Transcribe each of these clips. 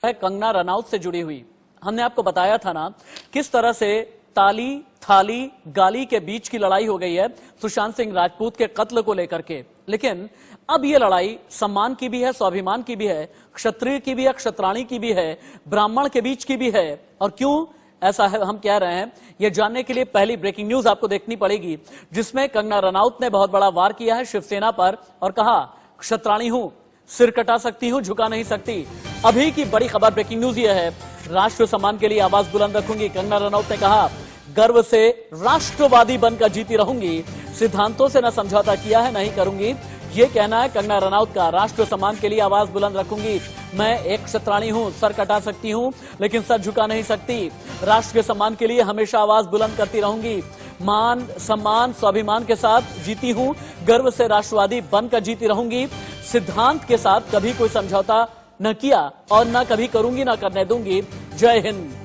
है कंगना रनौत से जुड़ी हुई। हमने आपको बताया था ना किस तरह से ताली थाली गाली के बीच की लड़ाई हो गई है सुशांत सिंह राजपूत के कत्ल को लेकर के। लेकिन अब यह लड़ाई सम्मान की भी है, स्वाभिमान की भी है, क्षत्रिय की भी है, क्षत्राणी की भी है, ब्राह्मण के बीच की भी है। और क्यों ऐसा है हम कह रहे हैं, यह जानने के लिए पहली ब्रेकिंग न्यूज आपको देखनी पड़ेगी, जिसमें कंगना रनौत ने बहुत बड़ा वार किया है शिवसेना पर और कहा क्षत्राणी हूं, सिर कटा सकती हूं, झुका नहीं सकती। अभी की बड़ी खबर ब्रेकिंग न्यूज यह है, राष्ट्र सम्मान के लिए आवाज बुलंद रखूंगी। कंगना रनौत ने कहा गर्व से राष्ट्रवादी बनकर जीती रहूंगी, सिद्धांतों से न समझौता किया है, नहीं करूंगी। ये कहना है कंगना रनौत का, राष्ट्र सम्मान के लिए आवाज बुलंद रखूंगी। मैं एक क्षत्राणी हूं, सर कटा सकती हूं लेकिन सर झुका नहीं सकती। राष्ट्र के सम्मान के लिए हमेशा आवाज बुलंद करती रहूंगी। मान सम्मान स्वाभिमान के साथ जीती हूं, गर्व से राष्ट्रवादी बनकर जीती रहूंगी। सिद्धांत के साथ कभी कोई समझौता न किया और न कभी करूंगी, न करने दूंगी। जय हिंद।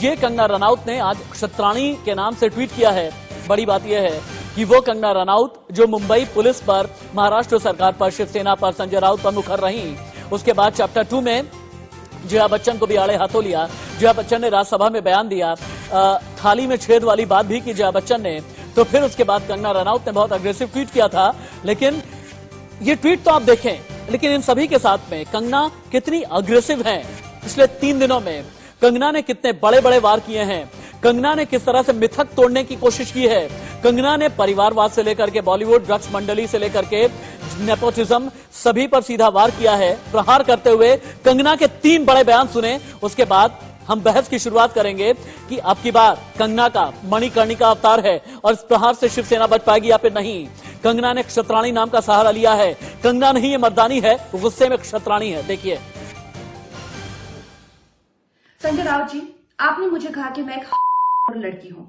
ये कंगना रनौत ने आज क्षत्राणी के नाम से ट्वीट किया है। बड़ी बात यह है कि वो कंगना रनौत जो मुंबई पुलिस पर, महाराष्ट्र सरकार पर, शिवसेना पर, संजय राउत पर मुखर रही, उसके बाद चैप्टर 2 में जया बच्चन को भी आड़े हाथों लिया। जया बच्चन ने राज्यसभा में बयान दिया, थाली में छेद वाली बात भी की जया बच्चन ने। तो फिर उसके बाद कंगना रनौत ने बहुत अग्रेसिव ट्वीट किया था। लेकिन ये ट्वीट तो आप देखें, लेकिन इन सभी के साथ में कंगना कितनी अग्रेसिव है। पिछले 3 दिनों में कंगना ने कितने बड़े बड़े वार किए हैं, कंगना ने किस तरह से मिथक तोड़ने की कोशिश की है। कंगना ने परिवारवाद से लेकर के बॉलीवुड ड्रग्स मंडली से लेकर के नेपोटिज्म सभी पर सीधा वार किया है। प्रहार करते हुए कंगना के 3 बड़े बयान सुने, उसके बाद हम बहस की शुरुआत करेंगे कि अब की बार कंगना का मणिकर्णिका अवतार है और इस प्रहार से शिवसेना बच पाएगी या फिर नहीं। कंगना ने क्षत्राणी नाम का सहारा लिया है। कंगना नहीं, ये मर्दानी है, गुस्से में क्षत्राणी है। देखिए संजय राउत जी, आपने मुझे कहा कि मैं एक लड़की हूं।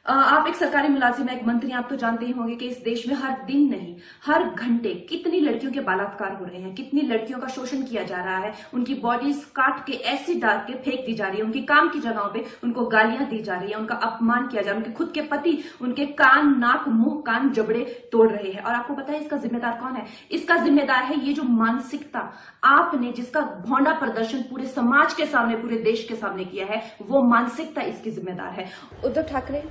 आप एक सरकारी मुलाजिम, एक मंत्री, आप तो जानते ही होंगे कि इस देश में हर दिन नहीं हर घंटे कितनी लड़कियों के बलात्कार हो रहे हैं, कितनी लड़कियों का शोषण किया जा रहा है, उनकी बॉडीज काट के ऐसी डाल के फेंक दी जा रही है, उनकी काम की जगहों पे उनको गालियां दी जा रही है, उनका अपमान किया जा रहा है, उनके खुद के पति उनके कान, नाक, मुंह, कान, जबड़े तोड़ रहे हैं। और आपको पता है इसका जिम्मेदार कौन है? इसका जिम्मेदार है ये जो मानसिकता आपने, जिसका भौंडा प्रदर्शन पूरे समाज के सामने, पूरे देश के सामने किया है, वो मानसिकता इसकी जिम्मेदार है। उद्धव ठाकरे,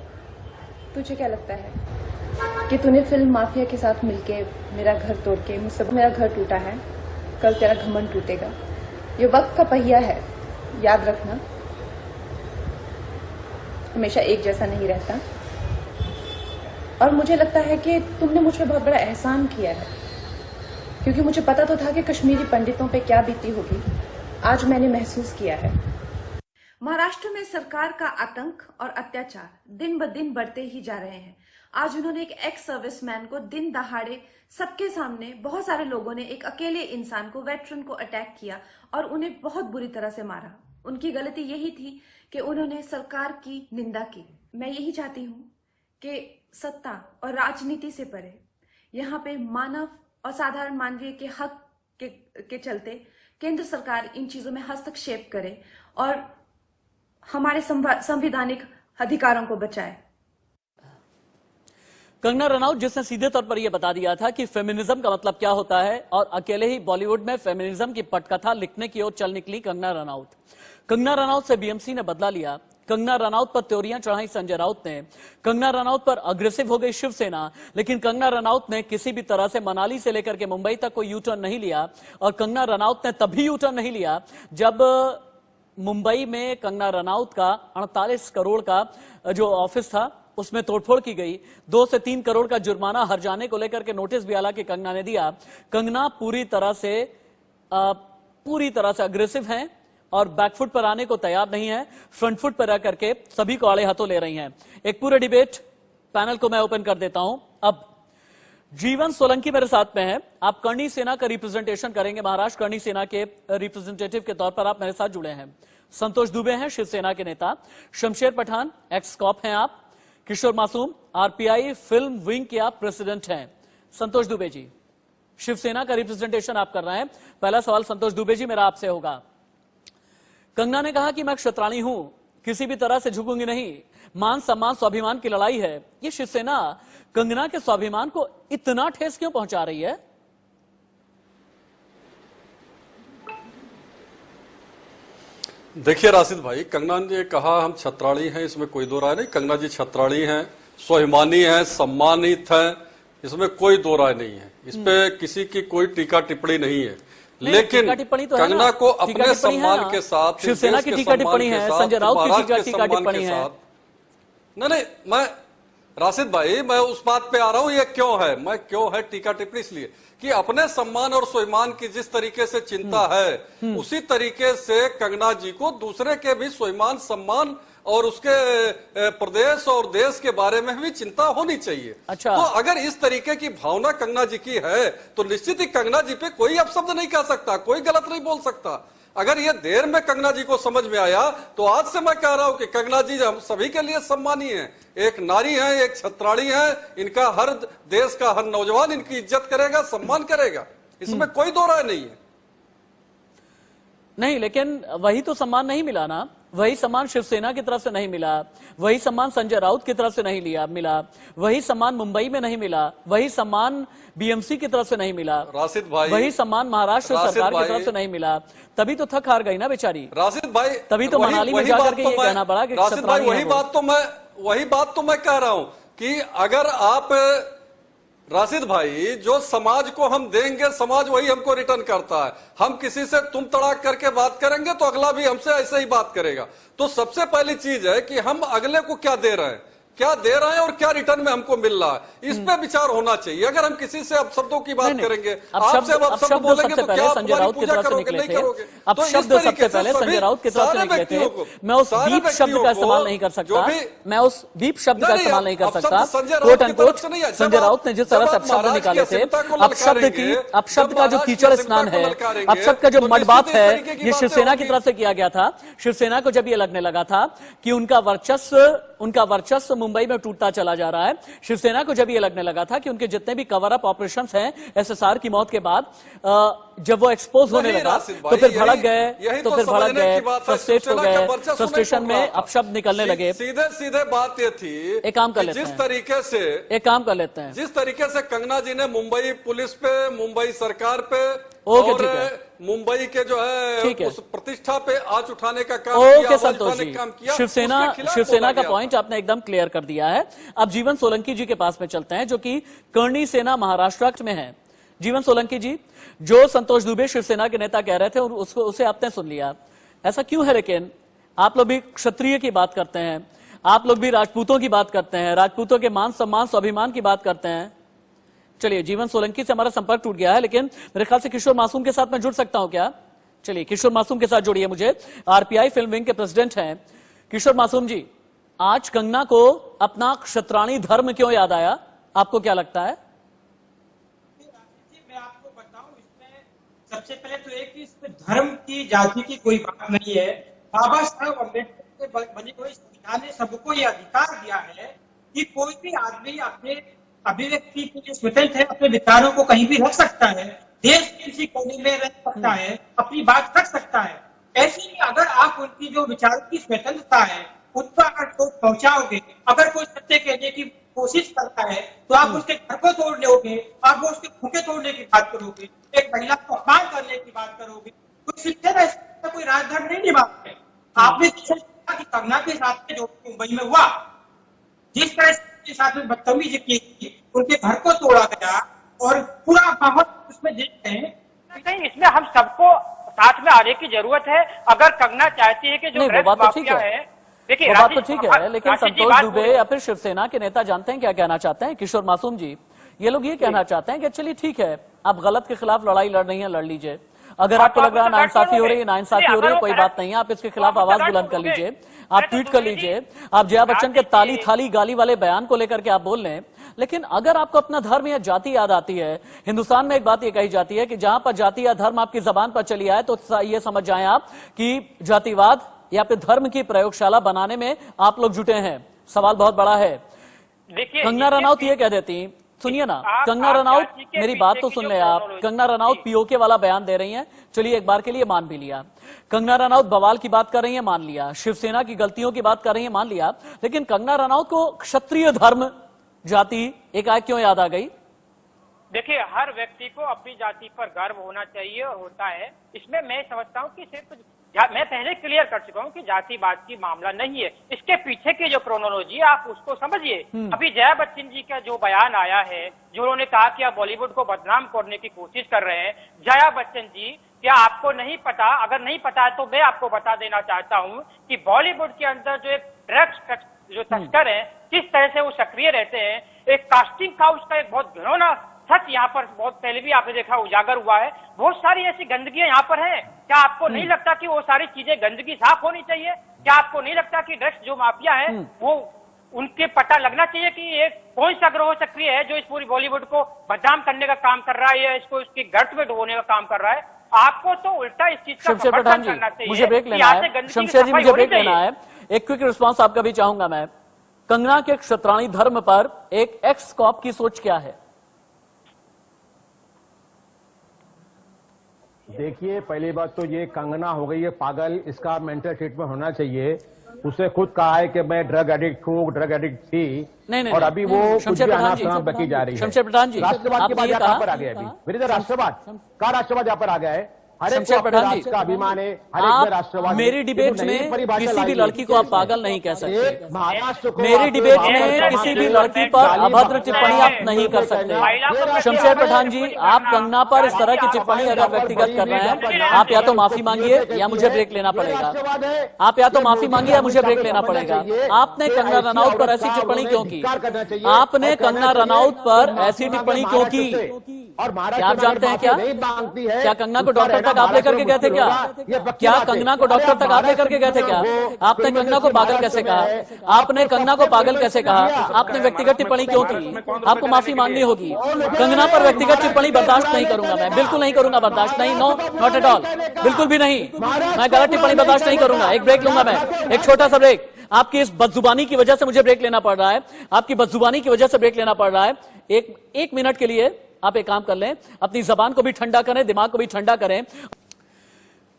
तुझे क्या लगता है कि तूने फिल्म माफिया के साथ मिलके मेरा घर तोड़ के मुझसे मेरा घर टूटा है, कल तेरा घमंड टूटेगा। ये वक्त का पहिया है, याद रखना, हमेशा एक जैसा नहीं रहता। और मुझे लगता है कि तुमने मुझ पर बहुत बड़ा एहसान किया है, क्योंकि मुझे पता तो था कि कश्मीरी पंडितों पे क्या बीती होगी। आज मैंने महसूस किया है। महाराष्ट्र में सरकार का आतंक और अत्याचार दिन ब दिन बढ़ते ही जा रहे हैं। आज उन्होंने एक एक्स सर्विसमैन को दिन दहाड़े सबके सामने, बहुत सारे लोगों ने एक अकेले इंसान को, वेटरन को अटैक किया और उन्हें बहुत बुरी तरह से मारा। उनकी गलती यही थी कि उन्होंने सरकार की निंदा की। मैं यही चाहती हूं कि सत्ता और राजनीति से परे यहाँ पे मानव और साधारण मानवीय के हक के चलते केंद्र सरकार इन चीजों में हस्तक्षेप करे और हमारे संवैधानिक अधिकारों को बचाए। कंगना रनौत जिसने सीधे तौर पर यह बता दिया था कि फेमिनिज्म का मतलब क्या होता है, और अकेले ही बॉलीवुड में फेमिनिज्म की पटकथा लिखने की ओर चल निकली कंगना रनौत। कंगना रनौत से बीएमसी ने बदला लिया। कंगना रनौत पर त्योरियां चढ़ाई संजय राउत ने। कंगना रनौत पर अग्रेसिव हो गई शिवसेना। लेकिन कंगना रनौत ने किसी भी तरह से मनाली से लेकर के मुंबई तक कोई यू टर्न नहीं लिया। और कंगना रनौत ने तभी यू टर्न नहीं लिया जब मुंबई में कंगना रनौत का 48 करोड़ का जो ऑफिस था उसमें तोड़फोड़ की गई। 2 से 3 करोड़ का जुर्माना हर जाने को लेकर के नोटिस भी हालांकि कंगना ने दिया। कंगना पूरी तरह से अग्रेसिव हैं और बैकफुट पर आने को तैयार नहीं है। फ्रंट फुट पर रह करके सभी को आड़े हाथों ले रही हैं। एक पूरे डिबेट पैनल को मैं ओपन कर देता हूं। अब जीवन सोलंकी मेरे साथ में है। आप करणी सेना का रिप्रेजेंटेशन करेंगे, महाराष्ट्र करणी सेना के रिप्रेजेंटेटिव के तौर पर आप मेरे साथ जुड़े हैं। संतोष दुबे हैं शिवसेना के नेता। शमशेर पठान एक्स कॉप हैं आप। किशोर मासूम आरपीआई फिल्म विंग के आप प्रेसिडेंट हैं। संतोष दुबे जी, शिवसेना का रिप्रेजेंटेशन आप कर रहे हैं। पहला सवाल संतोष दुबे जी मेरा आपसे होगा। कंगना ने कहा कि मैं क्षत्राणी हूं, किसी भी तरह से झुकूंगी नहीं, मान सम्मान स्वाभिमान की लड़ाई है। ये शिवसेना कंगना के स्वाभिमान को इतना ठेस क्यों पहुंचा रही है? देखिए राशिद भाई, कंगना ने कहा हम छत्राणी हैं, इसमें कोई दो राय नहीं। कंगना जी छत्राणी हैं, स्वाभिमानी हैं, सम्मानित हैं, इसमें कोई दो राय नहीं है। इस पे किसी की कोई टीका टिप्पणी नहीं है। लेकिन तो कंगना को अपने सम्मान के साथ, शिवसेना की टीका टिप्पणी है, संजय राउत की टीका टिप्पणी है। नहीं, मैं राशिद भाई, मैं उस बात पे आ रहा हूं, ये क्यों है टीका टिप्पणी? इसलिए कि अपने सम्मान और स्वाभिमान की जिस तरीके से चिंता है, उसी तरीके से कंगना जी को दूसरे के भी स्वाभिमान, सम्मान और उसके प्रदेश और देश के बारे में भी चिंता होनी चाहिए। अच्छा। तो अगर इस तरीके की भावना कंगना जी की है, तो निश्चित ही कंगना जी पे कोई अपशब्द नहीं कह सकता, कोई गलत नहीं बोल सकता। अगर ये देर में कंगना जी को समझ में आया, तो आज से मैं कह रहा हूं कि कंगना जी हम सभी के लिए सम्मानीय है, एक नारी है, एक छत्राणी है। इनका हर देश का हर नौजवान इनकी इज्जत करेगा, सम्मान करेगा, इसमें कोई दो राय नहीं है। नहीं, लेकिन वही तो सम्मान नहीं मिला ना। वही सम्मान शिवसेना की तरफ से नहीं मिला, वही सम्मान संजय राउत की तरफ से नहीं मिला, वही सम्मान मुंबई में नहीं मिला, वही सम्मान बीएमसी की तरफ से नहीं मिला, राशिद भाई, वही सम्मान महाराष्ट्र सरकार की तरफ से नहीं मिला। तभी तो थक हार गई ना बेचारी राशिद भाई। तभी तो मनाली में जाकर के ये कहना पड़ा कि राशिद भाई, वही बात तो मैं कह रहा हूं कि अगर आप राशिद भाई, जो समाज को हम देंगे, समाज वही हमको रिटर्न करता है। हम किसी से तुम तड़ाक करके बात करेंगे तो अगला भी हमसे ऐसे ही बात करेगा। तो सबसे पहली चीज है कि हम अगले को क्या दे रहे हैं और क्या रिटर्न में हमको मिल रहा है, इस पे विचार होना चाहिए। अगर हम किसी से अपशब्दों की बात करेंगे, आपसे अपशब्द बोलेंगे, तो क्या संजय राउत की तरफ से निकले थे। अब शब्द सबसे पहले संजय राउत की तरफ से निकले थे। मैं उस बीप शब्द का इस्तेमाल नहीं कर सकता, मैं उस बीप शब्द का इस्तेमाल नहीं कर सकता। कोट एंड संजय राउत ने जिस तरह से अपशब्द निकाले थे, अपशब्द का जो कीचड़ स्नान है, अपशब्द का जो मडबात है, ये शिवसेना की तरफ से किया गया था। शिवसेना को जब ये लगने लगा था कि उनका वर्चस्व मुंबई में टूटता चला जा रहा है, शिवसेना को जब ये लगने लगा था कि उनके जितने भी कवर अप ऑपरेशंस हैं एसएसआर की मौत के बाद, जब वो एक्सपोज होने लगा तो फिर भड़क गए, फ्रस्ट्रेट हो गए, फ्रस्ट्रेशन में अपशब्द निकलने लगे। सीधे बात ये थी, एक काम कर लेते हैं, जिस तरीके से कंगना जी ने मुंबई पुलिस पे, मुंबई सरकार पे और मुंबई के जो है उस प्रतिष्ठा पे आंच उठाने का काम किया, संतोष जी, शिवसेना का पॉइंट आपने एकदम क्लियर कर दिया है। अब जीवन सोलंकी जी के पास में चलते हैं, जो कि कर्णी सेना महाराष्ट्र में है। जीवन सोलंकी जी, जो संतोष दुबे शिवसेना के नेता कह रहे थे और उसे आपने सुन लिया, ऐसा क्यों है? लेकिन आप लोग भी क्षत्रिय की बात करते हैं, आप लोग भी राजपूतों की बात करते हैं, राजपूतों के मान सम्मान स्वाभिमान की बात करते हैं। चलिए, जीवन सोलंकी से हमारा संपर्क टूट गया है, लेकिन मेरे ख्याल से किशोर मासूम के साथ मैं जुड़ सकता हूं क्या? चलिए, किशोर मासूम के साथ जोड़िए मुझे। आरपीआई फिल्म विंग के प्रेसिडेंट हैं किशोर मासूम जी। आज कंगना को अपना क्षत्राणी धर्म क्यों याद आया, आपको क्या लगता है? मैं आपको बताऊं, इसमें सबसे पहले तो एक इसमें धर्म की, जाति की कोई बात नहीं है। बाबा साहब अम्बेडकर के बनी हुई संविधान ने सबको ये अधिकार दिया है कि कोई भी आदमी अपने अभिव्यक्ति के लिए स्वतंत्र है, अपने विचारों को कहीं भी रख सकता है, देश के किसी कोने में रह सकता है, अपनी बात रख सकता है। ऐसे में अगर आप उनकी जो विचारों की स्वतंत्रता है उनको अगर चोट पहुंचाओगे, अगर कोई सत्य कहने की कोशिश करता है तो आप उसके घर को तोड़ लोगे, आप उसके भूखे तोड़ने की बात करोगे, एक महिला को अपमान करने की बात करोगे। तो शिक्षण ऐसा कोई राजधर्म नहीं निभाते। आपने कि कंगना के साथ में जो मुंबई में हुआ, जिस तरह के साथ में बदतमीजी की, उनके घर को तोड़ा गया और पूरा माहौल उसमें देखते हैं। इसमें हम सबको साथ में आने की जरूरत है। अगर कंगना चाहती है कि जो माफिया है, देखिए वो बात तो ठीक है, लेकिन संतोष दुबे या फिर शिवसेना के नेता जानते हैं क्या कहना चाहते हैं? किशोर मासूम जी, ये लोग ये कहना चाहते हैं कि चलिए ठीक है, आप गलत के खिलाफ लड़ाई लड़ रही है, लड़ लीजिए। अगर आपको लग रहा है नाइंसाफी हो रही है, कोई बात नहीं है, आप इसके खिलाफ आवाज बुलंद कर लीजिए, आप ट्वीट कर लीजिए, आप जया बच्चन के ताली थाली गाली वाले बयान को लेकर के आप बोल लें। लेकिन अगर आपको अपना धर्म या जाति याद आती है, हिंदुस्तान में एक बात ये कही जाती है कि जहां पर जाति या धर्म आपकी जबान पर चली आए तो ये समझ जाएं आप कि जातिवाद या फिर धर्म की प्रयोगशाला बनाने में आप लोग जुटे हैं। सवाल बहुत बड़ा है। कंगना रनौत ये कह देती, सुनिए ना, कंगना रनौत, मेरी बात तो सुन ले आप। कंगना रनौत पीओके वाला बयान दे रही हैं, चलिए एक बार के लिए मान भी लिया। कंगना रनौत बवाल की बात कर रही है, मान लिया। शिवसेना की गलतियों की बात कर रही है, मान लिया। लेकिन कंगना रनौत को क्षत्रिय धर्म जाति एकाएक क्यों याद आ गई? देखिए, हर व्यक्ति को अपनी जाति पर गर्व होना चाहिए और होता है। इसमें मैं समझता हूँ कि सिर्फ मैं पहले क्लियर कर चुका हूँ कि जातिवाद की मामला नहीं है। इसके पीछे की जो क्रोनोलॉजी है आप उसको समझिए। अभी जया बच्चन जी का जो बयान आया है, जो उन्होंने कहा कि आप बॉलीवुड को बदनाम करने की कोशिश कर रहे हैं, जया बच्चन जी क्या आपको नहीं पता? अगर नहीं पता है तो मैं आपको बता देना चाहता हूँ कि बॉलीवुड के अंदर जो एक ड्रग्स जो तस्कर है, किस तरह से वो सक्रिय रहते हैं। एक कास्टिंग काउच का एक बहुत घिनौना सच यहाँ पर बहुत पहले भी आपने देखा उजागर हुआ है। बहुत सारी ऐसी गंदगियां यहाँ पर हैं। क्या आपको नहीं लगता कि वो सारी चीजें गंदगी साफ होनी चाहिए? क्या आपको नहीं लगता कि ड्रग्स जो माफिया है वो उनके पता लगना चाहिए कि ये कौन सा ग्रोह सक्रिय है जो इस पूरी बॉलीवुड को बदनाम करने का काम कर रहा है या इसको इसकी गर्त में डुबोने का काम कर रहा है? आपको तो उल्टा इस चीज का समर्थन करना चाहिए। मुझे ब्रेक लेना है शमशेर जी, मुझे ब्रेक लेना है। एक क्विक रिस्पॉन्स आपका भी चाहूंगा मैं। कंगना के क्षत्राणी धर्म पर एक एक्स कॉप की सोच क्या है? देखिए, पहली बात तो ये कंगना हो गई है पागल, इसका मेंटल ट्रीटमेंट होना चाहिए। उसने खुद कहा है कि मैं ड्रग एडिक्ट हूँ, ड्रग एडिक्ट थी। नहीं, और अभी वो शमशेर प्रधान जी बकी जा रही है। शमशेर प्रधान जी, राष्ट्रवाद के बाद आपने ये यहाँ पर कहा आ गया। अभी मेरे इधर राष्ट्रवाद का राष्ट्रवाद यहाँ पर आ गया है। हर एक शमशेर को अपने प्रधान जी, राष्ट्र का अभिमान है, हर एक में राष्ट्रवाद। मेरी डिबेट में किसी भी लड़की को आप पागल नहीं कह सकते। महाराष्ट्र को मेरी डिबेट में किसी भी लड़की पर अभद्र टिप्पणी आप नहीं कर सकते। शमशेर प्रधान जी, आप कंगना पर इस तरह की टिप्पणी अगर व्यक्तिगत कर रहे हैं, आप या तो माफी मांगिए या मुझे ब्रेक लेना पड़ेगा। आप या तो माफी मांगिए या मुझे ब्रेक लेना पड़ेगा। आपने कंगना रनौत पर ऐसी टिप्पणी क्यों की? आपने कंगना रनौत पर ऐसी टिप्पणी क्यों की? और क्या आप जानते हैं क्या कंगना को डॉक्टर तक आप लेकर के गए थे? क्या कंगना को डॉक्टर तक आप लेकर के गए थे? क्या आपने कंगना को पागल कैसे कहा? आपने कंगना को पागल कैसे कहा? आपने व्यक्तिगत टिप्पणी क्यों की? आपको माफी मांगनी होगी। कंगना पर व्यक्तिगत टिप्पणी बर्दाश्त नहीं करूंगा मैं, बिल्कुल नहीं करूंगा बर्दाश्त। नहीं, नो, नॉट एट ऑल, बिल्कुल भी नहीं। मैं गलत टिप्पणी बर्दाश्त नहीं करूंगा। एक ब्रेक लूंगा मैं, एक छोटा सा ब्रेक। आपकी इस बदजुबानी की वजह से मुझे ब्रेक लेना पड़ रहा है। आपकी बदजुबानी की वजह से ब्रेक लेना पड़ रहा है। एक मिनट के लिए आप एक काम कर लें, अपनी जबान को भी ठंडा करें, दिमाग को भी ठंडा करें।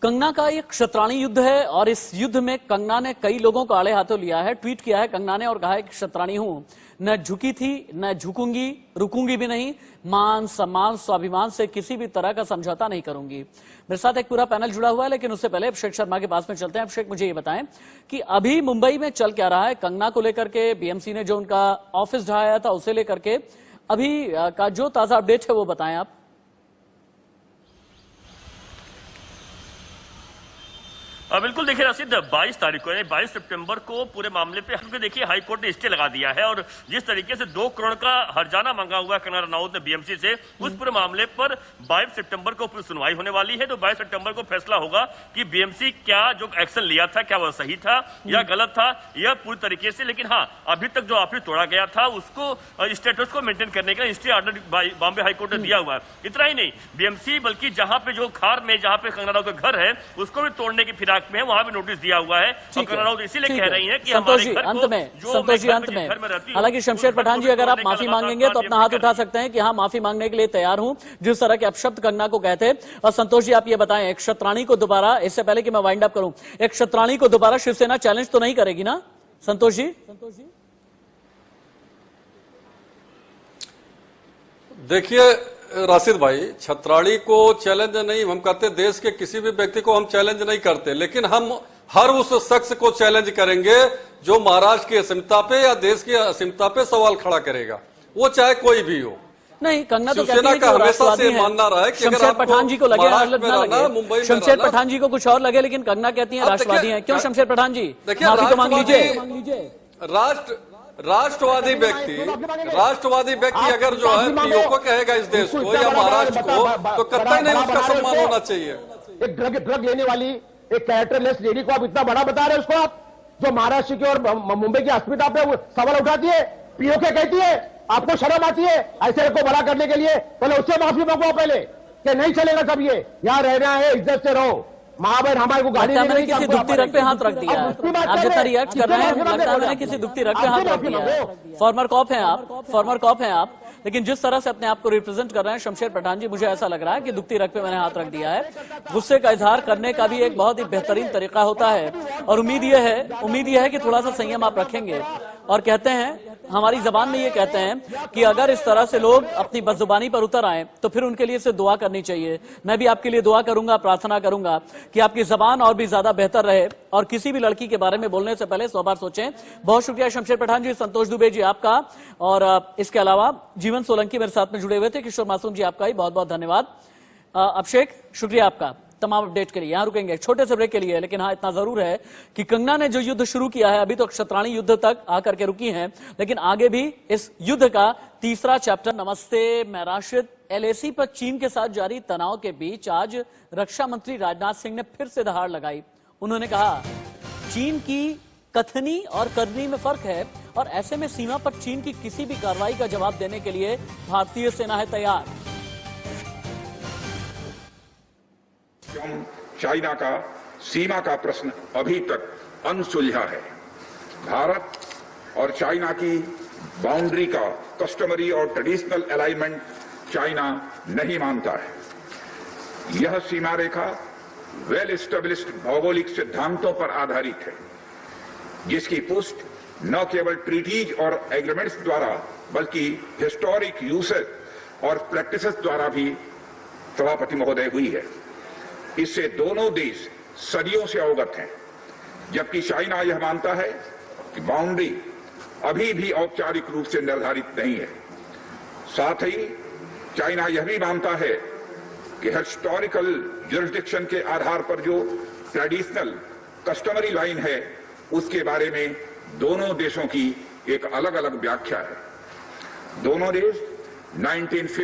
कंगना का ये क्षत्राणी युद्ध है और इस युद्ध में कंगना ने कई लोगों को आड़े हाथों लिया है। ट्वीट किया है कंगना ने और कहा है कि क्षत्राणी हूं, न झुकी थी न झुकूंगी, रुकूंगी भी नहीं। मान सम्मान स्वाभिमान से किसी भी तरह का समझौता नहीं करूंगी। मेरे साथ एक पूरा पैनल जुड़ा हुआ है, लेकिन उससे पहले अभिषेक शर्मा के पास में चलते हैं। अभिषेक, मुझे ये बताएं कि अभी मुंबई में चल क्या रहा है कंगना को लेकर के? बीएमसी ने जो उनका ऑफिस ढहाया था उसे लेकर के अभी का जो ताजा अपडेट है वो बताएं आप। बिल्कुल, देखिए रशीद, 22 तारीख को यानी 22 सितंबर को पूरे मामले पे हमको देखिए हाई कोर्ट ने स्टे लगा दिया है। और जिस तरीके से 2 करोड़ का हर्जाना मांगा हुआ है कंगना रनौत ने बीएमसी से, उस पूरे मामले पर 22 सितंबर को पूरी सुनवाई होने वाली है। तो 22 सितंबर को फैसला होगा कि बीएमसी क्या जो एक्शन लिया था क्या वह सही था या गलत था, यह पूरी तरीके से। लेकिन हाँ, अभी तक जो ऑफिस तोड़ा गया था उसको स्टेटस को मेंटेन करने का स्टे ऑर्डर बॉम्बे हाईकोर्ट ने दिया हुआ है। इतना ही नहीं, बीएमसी बल्कि जहां पे जो खार में जहां पे कंगना रनौत का घर है उसको भी तोड़ने की फिराक में है, वहां भी नोटिस दिया हुआ है। और कंगना रनौत इसीलिए कह रही है कि संतोष जी अंत में हालांकि शमशेर पठान जी, अगर आप माफी मांगेंगे तो अपना हाथ उठा सकते हैं कि हाँ, माफी मांगने के लिए तैयार हूं जिस तरह के अपशब्द कंगना को कहते। और संतोष जी, आप ये बताएं, एक क्षत्राणी को दोबारा, इससे पहले कि मैं वाइंड अप करूं, एक क्षत्राणी को दोबारा शिवसेना चैलेंज तो नहीं करेगी ना संतोष जी? देखिए राशिद भाई, छत्राणी को चैलेंज नहीं हम करते, देश के किसी भी व्यक्ति को हम चैलेंज नहीं करते, लेकिन हम हर उस शख्स को चैलेंज करेंगे जो महाराष्ट्र की अस्मिता पे या देश की अस्मिता पे सवाल खड़ा करेगा, वो चाहे कोई भी हो। नहीं, कंगना तो कहती है कि हमेशा से मानना रहा है कि शमशेर पठान जी को लगे लगे, शमशेर पठान जी को कुछ और लगे, लेकिन कंगना कहती है राष्ट्रवादी है। क्यों शमशेर पठान जी, माफी तो मांग लीजिए। राष्ट्रवादी व्यक्ति अगर जो है पीओ को कहेगा इस देश को या महाराष्ट्र को, तो कतई नहीं उसका सम्मान होना चाहिए। एक ड्रग लेने वाली एक कैरेक्टरलेस लेडी को आप इतना बड़ा बता रहे हैं, उसको आप जो महाराष्ट्र की और मुंबई की अस्मिता पे सवाल उठाती है, पीओ के कहती है, आपको शर्म आती है ऐसे को बड़ा करने के लिए? पहले उससे माफी मांगो पहले कि नहीं चलेगा सब, ये यहाँ रहना है, इज्जत से रहो। माँ बहन हमारे को गाली मैंने किसी दुखती रग पे हाथ रख दिया है। आप जितना रिएक्ट कर रहे हैं लगता है मैंने किसी दुखती रग पे हाथ रख दिया है। फॉर्मर कॉप हैं आप, लेकिन जिस तरह से अपने आप को रिप्रेजेंट कर रहे हैं शमशेर पठान जी, मुझे ऐसा लग रहा है कि दुखती रग पे मैंने हाथ रख दिया है। गुस्से का इजहार करने का भी एक बहुत ही बेहतरीन तरीका होता है और उम्मीद यह है कि थोड़ा सा संयम आप रखेंगे और कहते हैं हमारी जबान में ये कहते हैं कि अगर इस तरह से लोग अपनी बदजुबानी पर उतर आए तो फिर उनके लिए से दुआ करनी चाहिए। मैं भी आपके लिए दुआ करूंगा, प्रार्थना करूंगा कि आपकी जबान और भी ज्यादा बेहतर रहे और किसी भी लड़की के बारे में बोलने से पहले 100 बार सोचें। बहुत शुक्रिया शमशेर पठान जी, संतोष दुबे जी आपका, और इसके अलावा जीवन सोलंकी मेरे साथ में जुड़े हुए थे। किशोर मासूम जी आपका ही बहुत बहुत धन्यवाद। अभिषेक, शुक्रिया आपका तमाम अपडेट के लिए। यहां रुकेंगे छोटे से ब्रेक के लिए, लेकिन हाँ इतना जरूर है कि कंगना ने जो युद्ध शुरू किया है, अभी तो क्षत्राणी युद्ध तक आकर के रुकी हैं, लेकिन आगे भी इस युद्ध का तीसरा चैप्टर। नमस्ते, मैं राशिद। एलएसी पर चीन के साथ जारी तनाव के बीच आज रक्षा मंत्री राजनाथ सिंह ने फिर से दहाड़ लगाई। उन्होंने कहा चीन की कथनी और करनी में फर्क है और ऐसे में सीमा पर चीन की किसी भी कार्रवाई का जवाब देने के लिए भारतीय सेना है तैयार। चाइना का सीमा का प्रश्न अभी तक अनसुलझा है। भारत और चाइना की बाउंड्री का कस्टमरी और ट्रेडिशनल अलाइनमेंट चाइना नहीं मानता है। यह सीमा रेखा वेल एस्टेब्लिश्ड भौगोलिक सिद्धांतों पर आधारित है, जिसकी पुष्टि न केवल ट्रीटीज और एग्रीमेंट्स द्वारा बल्कि हिस्टोरिक यूसेज और प्रैक्टिसेस द्वारा भी सभापति महोदय हुई है। इससे दोनों देश सदियों से अवगत हैं, जबकि चाइना यह मानता है कि बाउंड्री अभी भी औपचारिक रूप से निर्धारित नहीं है। साथ ही चाइना यह भी मानता है कि हिस्टोरिकल जुरिस्डिक्शन के आधार पर जो ट्रेडिशनल कस्टमरी लाइन है, उसके बारे में दोनों देशों की एक अलग अलग व्याख्या है। दोनों देश 1950